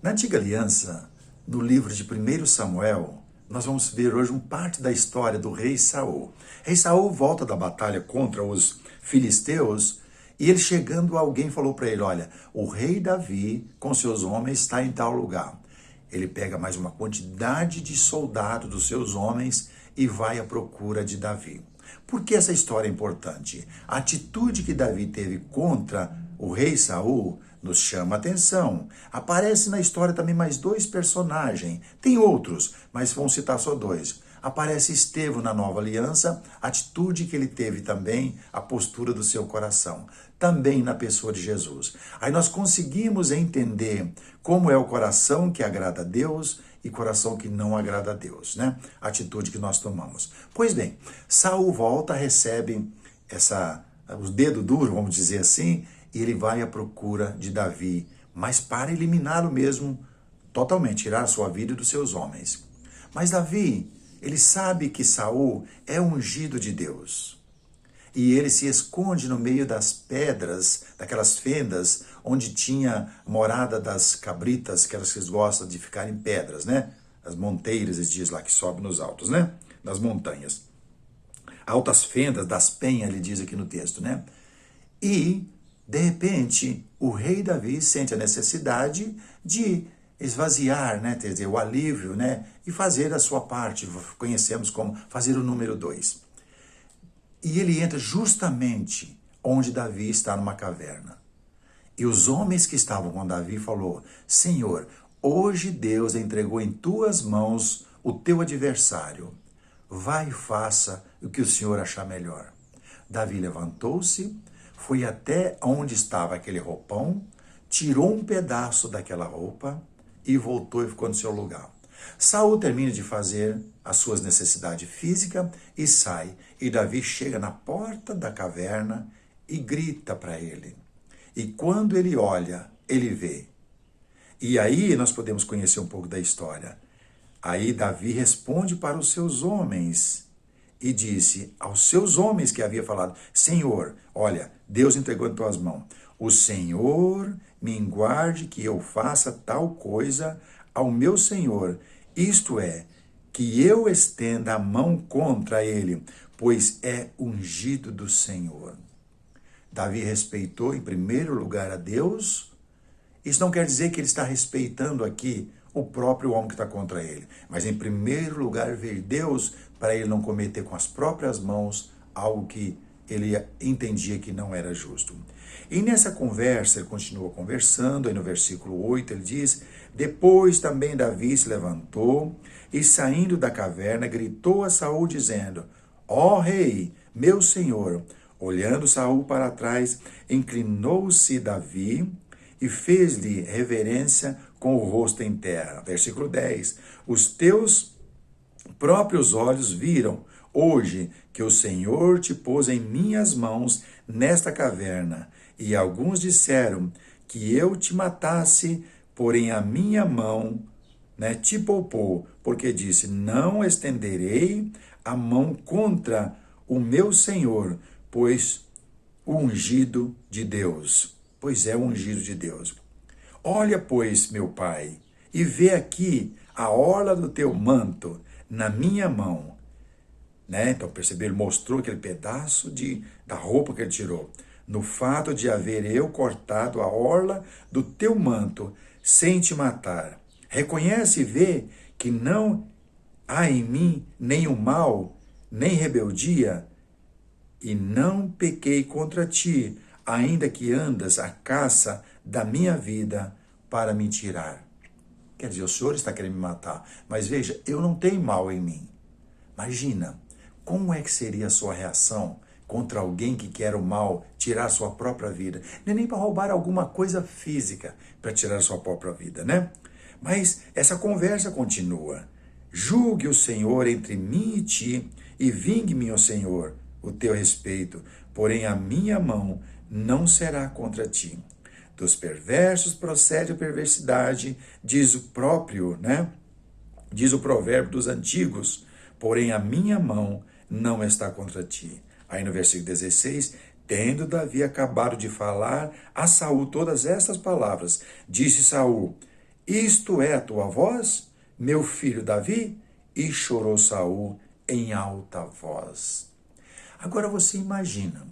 Na Antiga Aliança, no livro de 1 Samuel, nós vamos ver hoje parte da história do rei Saul. Rei Saul volta da batalha contra os filisteus e ele chegando, alguém falou para ele, olha, o rei Davi com seus homens está em tal lugar. Ele pega mais uma quantidade de soldados dos seus homens e vai à procura de Davi. Por que essa história é importante? A atitude que Davi teve contra o rei Saul nos chama a atenção. Aparece na história também mais dois personagens. Tem outros, mas vamos citar só dois. Aparece Estevão na Nova Aliança, a atitude que ele teve também, a postura do seu coração. Também na pessoa de Jesus. Aí nós conseguimos entender como é o coração que agrada a Deus e coração que não agrada a Deus, né? A atitude que nós tomamos. Pois bem, Saul volta, recebe os dedos duros, vamos dizer assim, e ele vai à procura de Davi, mas para eliminá-lo mesmo, totalmente, tirar a sua vida e dos seus homens. Mas Davi, ele sabe que Saul é ungido de Deus. E ele se esconde no meio das pedras, daquelas fendas, onde tinha morada das cabritas, que elas gostam de ficar em pedras, né? As monteiras, eles dizem lá, que sobem nos altos, né? Nas montanhas. Altas fendas das penhas, ele diz aqui no texto, né? E, de repente, o rei Davi sente a necessidade de esvaziar, né? Quer dizer, o alívio, né? E fazer a sua parte, conhecemos como fazer o número 2. E ele entra justamente onde Davi está numa caverna. E os homens que estavam com Davi falou, Senhor, hoje Deus entregou em tuas mãos o teu adversário. Vai e faça o que o Senhor achar melhor. Davi levantou-se, foi até onde estava aquele roupão, tirou um pedaço daquela roupa e voltou e ficou no seu lugar. Saul termina de fazer as suas necessidades físicas e sai. E Davi chega na porta da caverna e grita para ele. E quando ele olha, ele vê. E aí nós podemos conhecer um pouco da história. Aí Davi responde para os seus homens e disse aos seus homens que havia falado, Senhor, olha, Deus entregou em tuas mãos. O Senhor me guarde que eu faça tal coisa ao meu Senhor, isto é, que eu estenda a mão contra ele, pois é ungido do Senhor. Davi respeitou em primeiro lugar a Deus. Isso não quer dizer que ele está respeitando aqui o próprio homem que está contra ele, mas em primeiro lugar ver Deus para ele não cometer com as próprias mãos algo que ele entendia que não era justo. E nessa conversa, ele continua conversando, aí no versículo 8 ele diz, depois também Davi se levantou e saindo da caverna gritou a Saul dizendo, ó rei, meu senhor, olhando Saul para trás, inclinou-se Davi e fez-lhe reverência com o rosto em terra. Versículo 10, os teus próprios olhos viram hoje que o Senhor te pôs em minhas mãos nesta caverna, e alguns disseram que eu te matasse, porém a minha mão, te poupou, porque disse, não estenderei a mão contra o meu Senhor, pois o ungido de Deus, pois é o ungido de Deus. Olha, pois, meu pai, e vê aqui a orla do teu manto na minha mão. Então, percebeu, ele mostrou aquele pedaço da roupa que ele tirou. No fato de haver eu cortado a orla do teu manto, sem te matar. Reconhece e vê que não há em mim nenhum mal, nem rebeldia, e não pequei contra ti, ainda que andas à caça da minha vida para me tirar. Quer dizer, o Senhor está querendo me matar, mas veja, eu não tenho mal em mim. Imagina, como é que seria a sua reação contra alguém que quer o mal, tirar a sua própria vida? Não é nem para roubar alguma coisa física, para tirar a sua própria vida, né? Mas essa conversa continua. Julgue o Senhor entre mim e ti, e vingue-me, ó Senhor, o teu respeito, porém a minha mão não será contra ti. Dos perversos procede a perversidade, diz o próprio, Diz o provérbio dos antigos, porém a minha mão não está contra ti. Aí no versículo 16, tendo Davi acabado de falar a Saul todas estas palavras, disse Saul, isto é a tua voz, meu filho Davi? E chorou Saul em alta voz. Agora você imagina,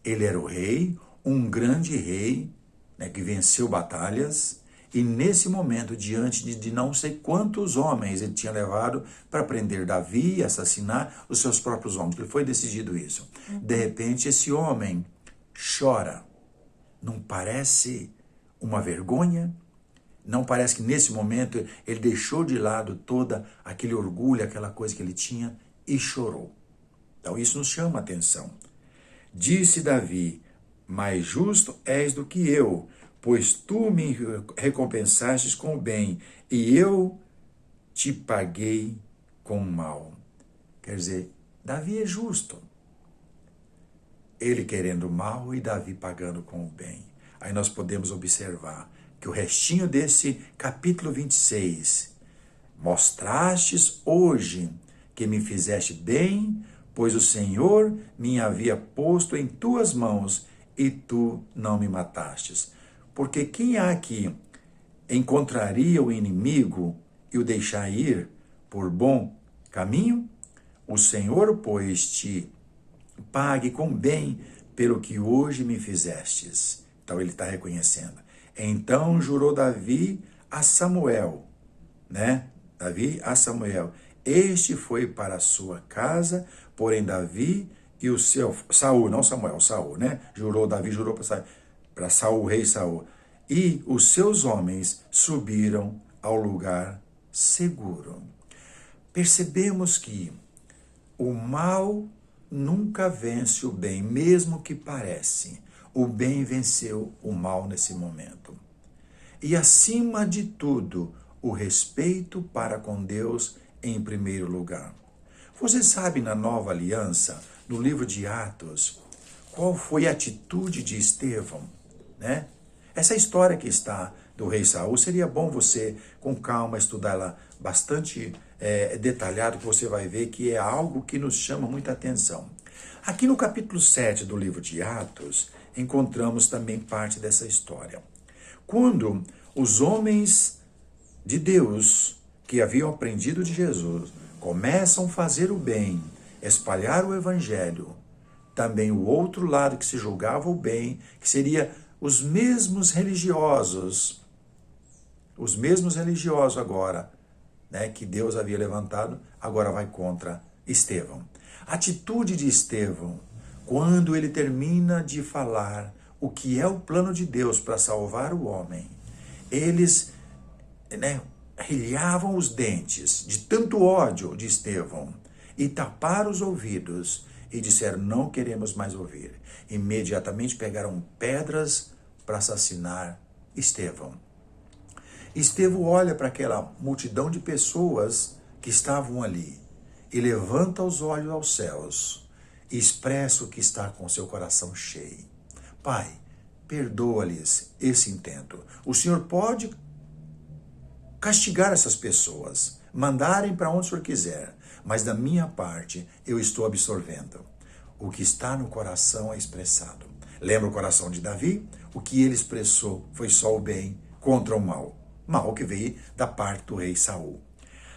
ele era o rei, um grande rei, né, que venceu batalhas, e nesse momento, diante de não sei quantos homens ele tinha levado para prender Davi e assassinar os seus próprios homens, ele foi decidido isso. De repente, esse homem chora. Não parece uma vergonha? Não parece que nesse momento ele deixou de lado todo aquele orgulho, aquela coisa que ele tinha e chorou? Então isso nos chama a atenção. Disse Davi, mais justo és do que eu, pois tu me recompensastes com o bem, e eu te paguei com o mal. Quer dizer, Davi é justo. Ele querendo o mal e Davi pagando com o bem. Aí nós podemos observar que o restinho desse capítulo 26, mostrastes hoje que me fizeste bem, pois o Senhor me havia posto em tuas mãos e tu não me matastes. Porque quem há que encontraria o inimigo e o deixar ir por bom caminho? O Senhor, pois, te pague com bem pelo que hoje me fizestes. Então ele está reconhecendo. Então jurou Davi a Samuel, né? Davi a Samuel. Este foi para a sua casa, porém Davi e o seu... Saul, não Samuel, Saul, né? Jurou, Davi jurou para Saul, rei Saul. E os seus homens subiram ao lugar seguro. Percebemos que o mal nunca vence o bem, mesmo que parece. O bem venceu o mal nesse momento. E acima de tudo, o respeito para com Deus em primeiro lugar. Você sabe, na Nova Aliança, no livro de Atos, qual foi a atitude de Estevão, né? Essa história que está do rei Saul, seria bom você, com calma, estudar ela bastante detalhado, que você vai ver que é algo que nos chama muita atenção. Aqui no capítulo 7 do livro de Atos, encontramos também parte dessa história. Quando os homens de Deus, que haviam aprendido de Jesus, começam a fazer o bem, espalhar o evangelho, também o outro lado que se julgava o bem, que seria os mesmos religiosos agora, né, que Deus havia levantado, agora vai contra Estevão. A atitude de Estevão, quando ele termina de falar o que é o plano de Deus para salvar o homem, eles, né, rilhavam os dentes de tanto ódio de Estevão e taparam os ouvidos e disseram, não queremos mais ouvir. Imediatamente pegaram pedras para assassinar Estevão. Estevão olha para aquela multidão de pessoas que estavam ali e levanta os olhos aos céus e expressa o que está com seu coração cheio. Pai, perdoa-lhes esse intento. O Senhor pode castigar essas pessoas, mandarem para onde o Senhor quiser, mas da minha parte eu estou absorvendo. O que está no coração é expressado. Lembra o coração de Davi? O que ele expressou foi só o bem contra o mal. Mal que veio da parte do rei Saul.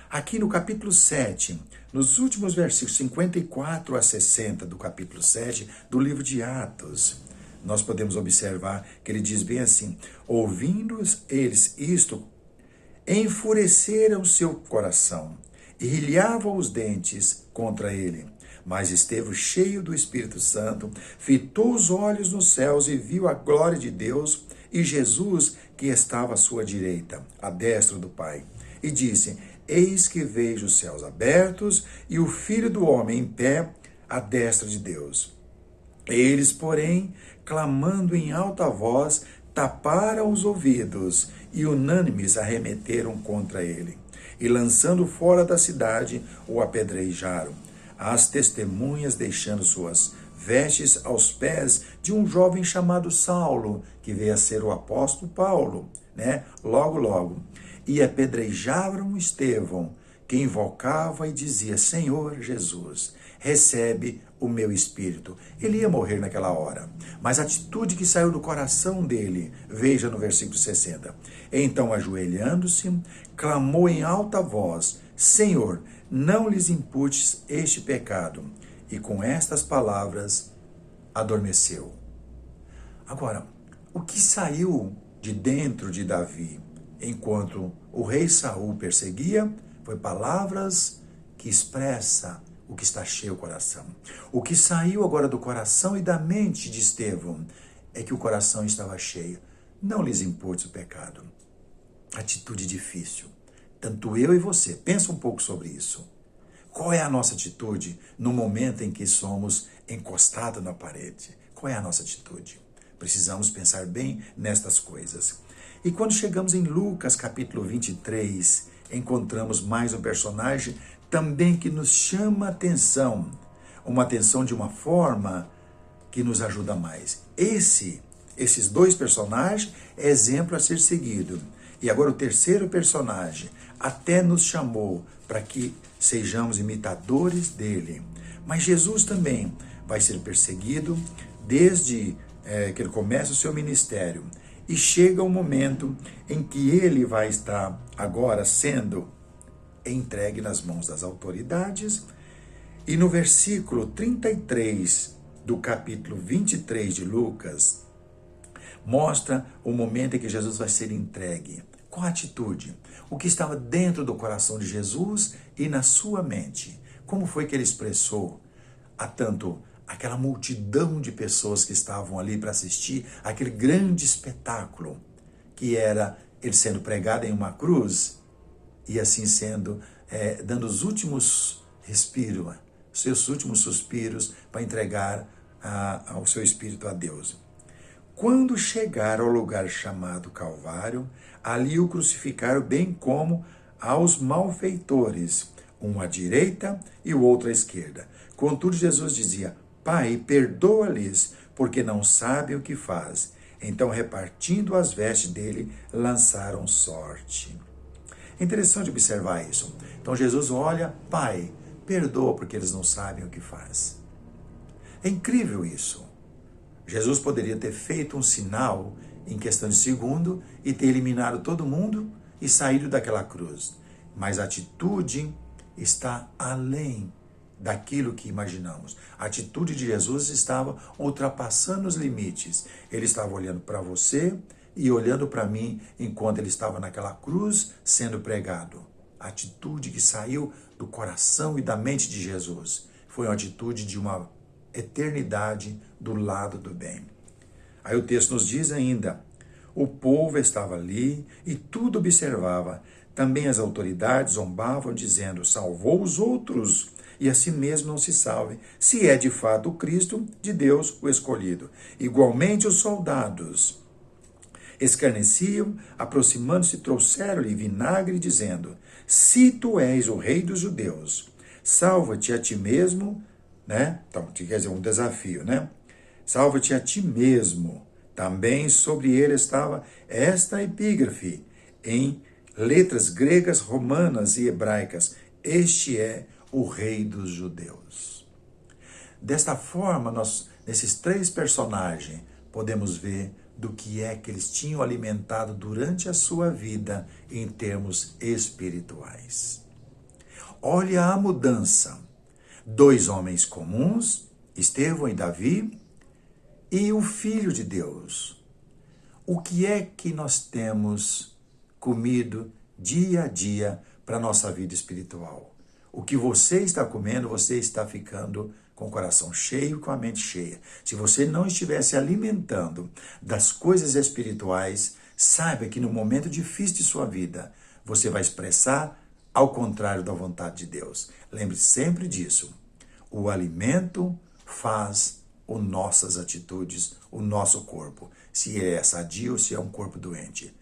Aqui no capítulo 7, nos últimos versículos 54 a 60 do capítulo 7 do livro de Atos, nós podemos observar que ele diz bem assim, ouvindo eles isto, enfureceram seu coração e rilhavam os dentes contra ele. Mas Estevão, cheio do Espírito Santo, fitou os olhos nos céus e viu a glória de Deus e Jesus que estava à sua direita, à destra do Pai. E disse, eis que vejo os céus abertos e o Filho do Homem em pé à destra de Deus. Eles, porém, clamando em alta voz, taparam os ouvidos e unânimes arremeteram contra ele. E lançando fora da cidade, o apedrejaram. As testemunhas deixando suas vestes aos pés de um jovem chamado Saulo, que veio a ser o apóstolo Paulo, né? Logo. E apedrejaram Estevão, que invocava e dizia: Senhor Jesus, recebe o meu espírito. Ele ia morrer naquela hora, mas a atitude que saiu do coração dele, veja no versículo 60. Então, ajoelhando-se, clamou em alta voz: Senhor, não lhes imputes este pecado. E com estas palavras, adormeceu. Agora, o que saiu de dentro de Davi, enquanto o rei Saul perseguia, foi palavras que expressa o que está cheio o coração. O que saiu agora do coração e da mente de Estevão é que o coração estava cheio. Não lhes imputes o pecado. Atitude difícil. Tanto eu e você. Pensa um pouco sobre isso. Qual é a nossa atitude no momento em que somos encostados na parede? Qual é a nossa atitude? Precisamos pensar bem nestas coisas. E quando chegamos em Lucas capítulo 23, encontramos mais um personagem também que nos chama a atenção. Uma atenção de uma forma que nos ajuda mais. Esses dois personagens é exemplo a ser seguido. E agora o terceiro personagem até nos chamou para que sejamos imitadores dele. Mas Jesus também vai ser perseguido desde que ele começa o seu ministério. E chega um momento em que ele vai estar agora sendo entregue nas mãos das autoridades. E no versículo 33 do capítulo 23 de Lucas, mostra o momento em que Jesus vai ser entregue. Qual a atitude? O que estava dentro do coração de Jesus e na sua mente? Como foi que ele expressou a tanto aquela multidão de pessoas que estavam ali para assistir aquele grande espetáculo que era ele sendo pregado em uma cruz e assim sendo, dando os últimos respiros, seus últimos suspiros para entregar o seu espírito a Deus. Quando chegaram ao lugar chamado Calvário, ali o crucificaram bem como aos malfeitores, um à direita e o outro à esquerda. Contudo, Jesus dizia: Pai, perdoa-lhes, porque não sabem o que faz. Então, repartindo as vestes dele, lançaram sorte. É interessante observar isso. Então, Jesus olha: Pai, perdoa, porque eles não sabem o que faz. É incrível isso. Jesus poderia ter feito um sinal em questão de segundo e ter eliminado todo mundo e saído daquela cruz. Mas a atitude está além daquilo que imaginamos. A atitude de Jesus estava ultrapassando os limites. Ele estava olhando para você e olhando para mim enquanto ele estava naquela cruz sendo pregado. A atitude que saiu do coração e da mente de Jesus foi uma atitude de uma eternidade do lado do bem. Aí o texto nos diz ainda: o povo estava ali e tudo observava. Também as autoridades zombavam, dizendo: salvou os outros, e a si mesmo não se salve, se é de fato o Cristo de Deus, o escolhido. Igualmente os soldados escarneciam, aproximando-se, trouxeram-lhe vinagre, dizendo: se tu és o rei dos judeus, salva-te a ti mesmo, né? Então, quer dizer, um desafio, né? Salva-te a ti mesmo. Também sobre ele estava esta epígrafe, em letras gregas, romanas e hebraicas: este é o rei dos judeus. Desta forma, nós, nesses três personagens, podemos ver do que é que eles tinham alimentado durante a sua vida em termos espirituais. Olha a mudança. Dois homens comuns, Estevão e Davi, e o Filho de Deus. O que é que nós temos comido dia a dia para a nossa vida espiritual? O que você está comendo, você está ficando com o coração cheio, com a mente cheia. Se você não estiver se alimentando das coisas espirituais, saiba que no momento difícil de sua vida, você vai expressar ao contrário da vontade de Deus. Lembre-se sempre disso. O alimento faz as nossas atitudes, o nosso corpo. Se é sadio ou se é um corpo doente.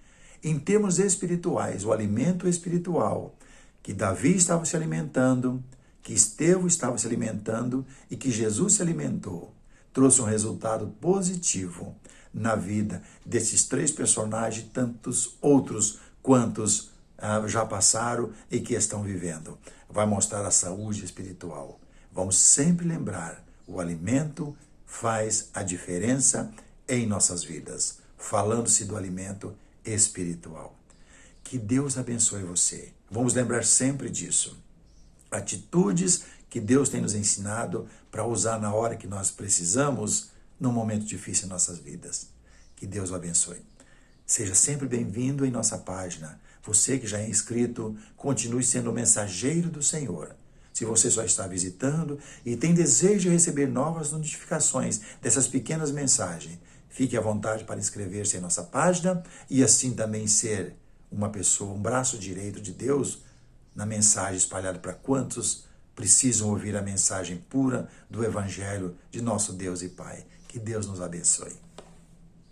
Em termos espirituais, o alimento espiritual que Davi estava se alimentando, que Estevão estava se alimentando e que Jesus se alimentou, trouxe um resultado positivo na vida desses três personagens, tantos outros quantos já passaram e que estão vivendo. Vai mostrar a saúde espiritual. Vamos sempre lembrar, o alimento faz a diferença em nossas vidas, falando-se do alimento espiritual. Que Deus abençoe você. Vamos lembrar sempre disso. Atitudes que Deus tem nos ensinado para usar na hora que nós precisamos, num momento difícil em nossas vidas. Que Deus o abençoe. Seja sempre bem-vindo em nossa página. Você que já é inscrito, continue sendo o mensageiro do Senhor. Se você só está visitando e tem desejo de receber novas notificações dessas pequenas mensagens, fique à vontade para inscrever-se em nossa página e assim também ser uma pessoa, um braço direito de Deus na mensagem espalhada para quantos precisam ouvir a mensagem pura do Evangelho de nosso Deus e Pai. Que Deus nos abençoe.